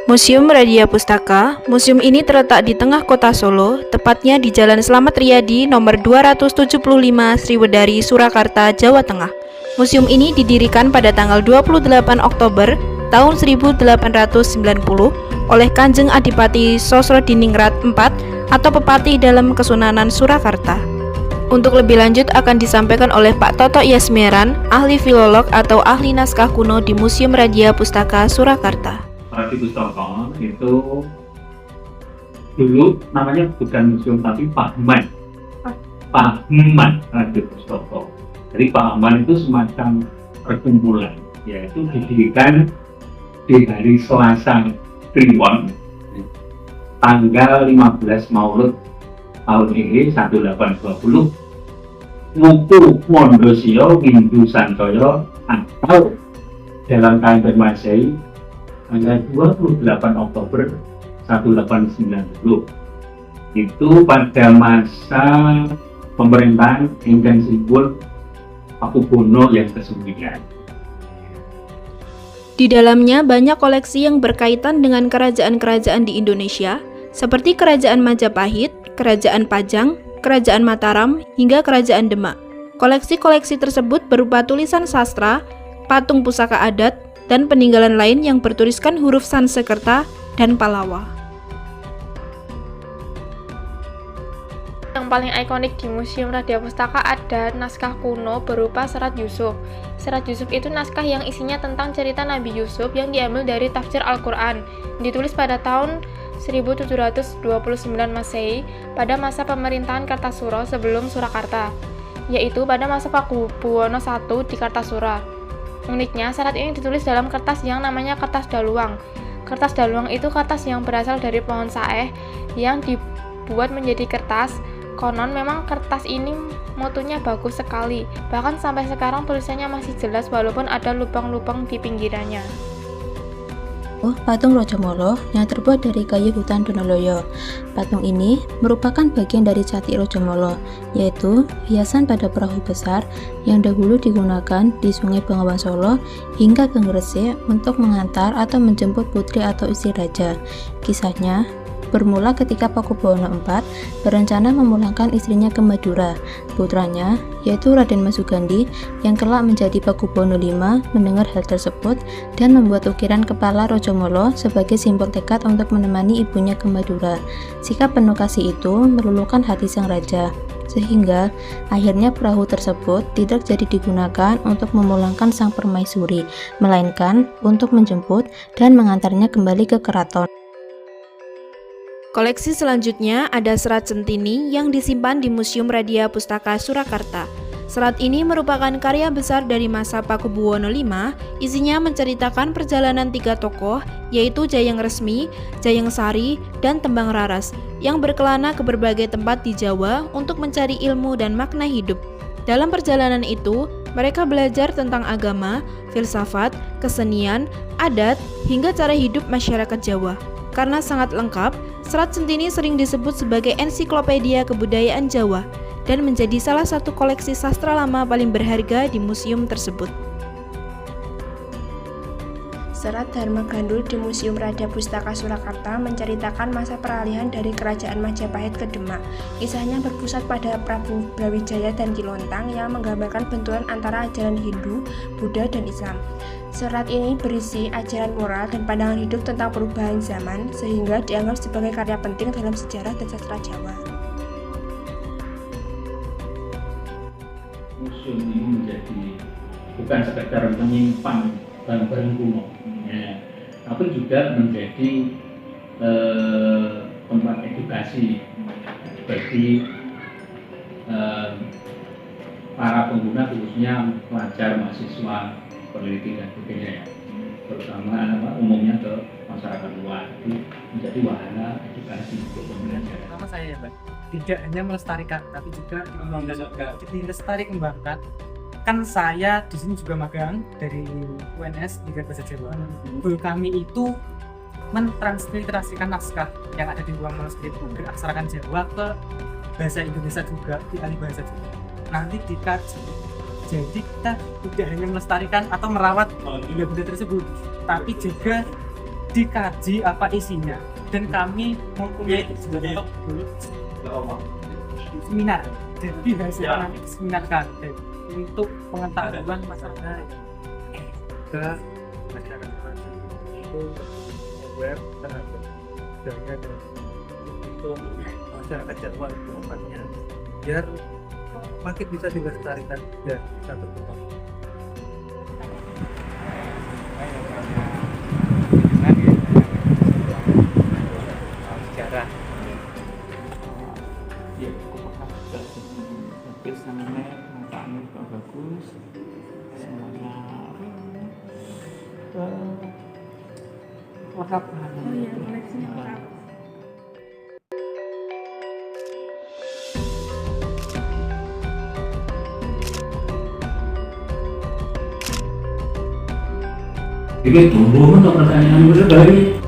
Museum Radia Pustaka. Museum ini terletak di tengah kota Solo, tepatnya di Jalan Slamet Riyadi nomor 275 Sriwedari, Surakarta, Jawa Tengah. Museum ini didirikan pada tanggal 28 Oktober tahun 1890 oleh Kanjeng Adipati Sosrodiningrat IV atau Pepatih dalam Kesunanan Surakarta. Untuk lebih lanjut akan disampaikan oleh Pak Toto Yasmiran, ahli filolog atau ahli naskah kuno di Museum Radia Pustaka Surakarta. Radia Pustaka itu dulu namanya bukan museum tapi Paheman Radia Pustaka. Jadi Paheman itu semacam perkumpulan, yaitu didirikan di hari Selasa Kliwon tanggal 15 Maulud tahun ini 1820 Muku Mondosio Windu Santoyo atau dalam kalender Masehi tanggal 28 Oktober 1890. Itu pada masa pemerintahan Ingkang Pakubono yang ke-9. Di dalamnya banyak koleksi yang berkaitan dengan kerajaan-kerajaan di Indonesia, seperti Kerajaan Majapahit, Kerajaan Pajang, Kerajaan Mataram, hingga Kerajaan Demak. Koleksi-koleksi tersebut berupa tulisan sastra, patung pusaka adat, dan peninggalan lain yang bertuliskan huruf Sanskerta dan Palawa. Yang paling ikonik di Museum Radia Pustaka ada naskah kuno berupa Serat Yusuf. Serat Yusuf itu naskah yang isinya tentang cerita Nabi Yusuf yang diambil dari tafsir Al-Quran, ditulis pada tahun 1729 Masehi pada masa pemerintahan Kartasura sebelum Surakarta, yaitu pada masa Pakubuwono I di Kartasura. Uniknya, serat ini ditulis dalam kertas yang namanya kertas daluang. Kertas daluang itu kertas yang berasal dari pohon saeh yang dibuat menjadi kertas. Konon memang kertas ini mutunya bagus sekali, bahkan sampai sekarang tulisannya masih jelas walaupun ada lubang-lubang di pinggirannya. Patung Rajamala yang terbuat dari kayu hutan Donoloyo. Patung ini merupakan bagian dari Cati Rajamala, yaitu hiasan pada perahu besar yang dahulu digunakan di Sungai Bengawan Solo hingga ke Gresik untuk mengantar atau menjemput putri atau istri raja. Kisahnya bermula ketika Pakubuwono IV berencana memulangkan istrinya ke Madura. Putranya, yaitu Raden Mas Sugandi, yang kelak menjadi Pakubuwono V, mendengar hal tersebut dan membuat ukiran kepala Rajamala sebagai simbol tekad untuk menemani ibunya ke Madura. Sikap penuh kasih itu meluluhkan hati sang raja, sehingga akhirnya perahu tersebut tidak jadi digunakan untuk memulangkan sang permaisuri, melainkan untuk menjemput dan mengantarnya kembali ke keraton. Koleksi selanjutnya ada serat Centini yang disimpan di Museum Radia Pustaka Surakarta. Serat ini merupakan karya besar dari masa Pakubuwono V, isinya menceritakan perjalanan 3 tokoh, yaitu Jayeng Resmi, Jayeng Sari, dan Tembang Raras, yang berkelana ke berbagai tempat di Jawa untuk mencari ilmu dan makna hidup. Dalam perjalanan itu, mereka belajar tentang agama, filsafat, kesenian, adat, hingga cara hidup masyarakat Jawa. Karena sangat lengkap, serat Centini sering disebut sebagai ensiklopedia kebudayaan Jawa dan menjadi salah satu koleksi sastra lama paling berharga di museum tersebut. Serat Dharma Gandul di Museum Radia Pustaka Surakarta menceritakan masa peralihan dari Kerajaan Majapahit ke Demak. Kisahnya berpusat pada Prabu Brawijaya dan Kilontang yang menggambarkan benturan antara ajaran Hindu, Buddha, dan Islam. Serat ini berisi ajaran moral dan pandangan hidup tentang perubahan zaman, sehingga dianggap sebagai karya penting dalam sejarah dan sastra Jawa. Museum ini menjadi bukan sekedar menyimpan barang-barang kuno, tapi juga menjadi tempat edukasi bagi para pengguna, khususnya pelajar, mahasiswa, peneliti dan sebagainya, terutama umumnya ke masyarakat luar. Itu menjadi wahana edukasi untuk pembelajaran. Nama saya ya, Mbak, tidak hanya melestarikan tapi juga kembangkan. Kan saya di sini juga magang dari UNS Liga Bahasa Jawa. Guru kami itu mentransliterasikan naskah yang ada di ruang manuskrip dari aksarakan Jawa ke bahasa Indonesia juga, dialih bahasa Jawa. Nanti dikaji. Jadi kita tidak hanya melestarikan atau merawat benda-benda tersebut, tapi juga dikaji apa isinya, dan kami mempunyai tujuan untuk seminar. Jadi hasil nanti seminar kami untuk pengetahuan masyarakat ke masyarakat itu aware terhadap budaya dan untuk masyarakat Jawa itu tempatnya biar makin bisa dilestarikan dan bisa berkembang. Sejarah ya bagus namanya pengetahuan juga bagus semuanya lengkap. Oh iya, koleksinya lengkap. Ini tunggu untuk pertanyaan berbalik.